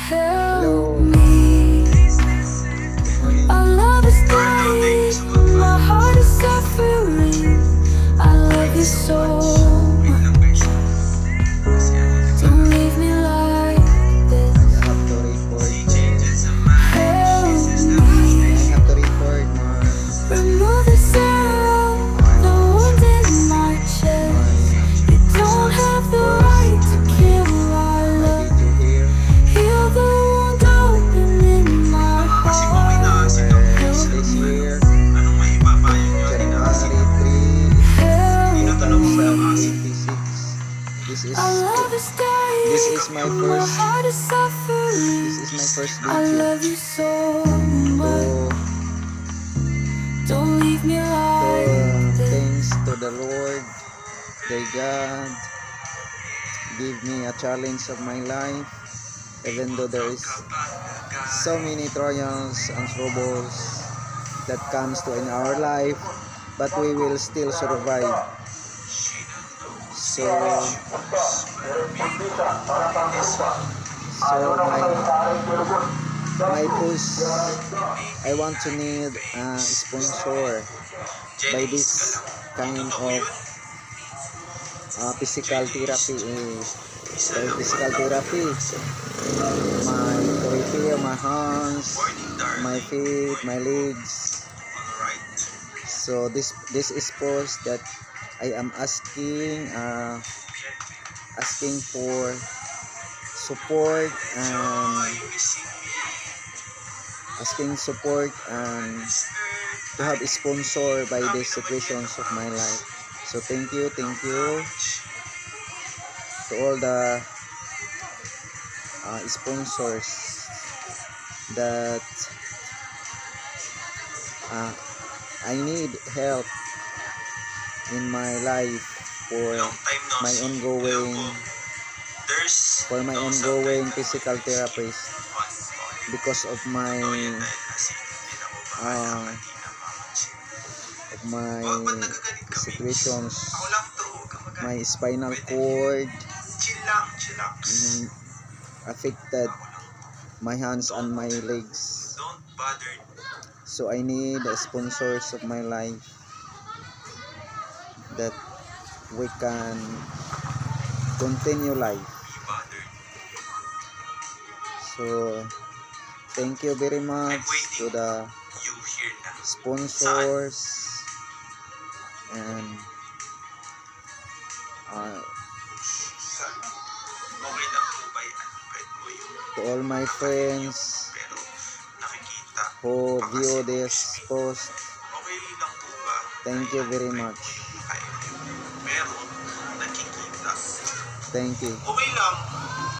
Hello. Our love is dying, my heart is suffering. I love you so much. Don't leave me like this. I have to report this. Help I me. have to report my Remove this arrow, the wound in my chest. You don't have the right to kill our love. video here. Heal the wound open in my heart. This year, January 3, Help me. 2026. Our love is dying, This is my my first heart is suffering. this is my first I video. love you so much. So Don't leave me like this. thanks to the Lord, thy God, give me a challenge of my life, even though there is so many trials and troubles that comes to in our life, but we will still survive. So my push, I want to need a sponsor by this kind of physical therapy. By physical therapy, my to repair my hands, my feet, my legs. So this is post that I am asking for support and to have a sponsor by these situations of my life. So thank you to all the sponsors that I need help in my life for my ongoing physical therapist because of my situations, my spinal cord affected, my hands and my legs. So I need the sponsors of my life that we can continue life. So thank you very much to the sponsors and to all my friends who view this post. Thank you very much. Thank you.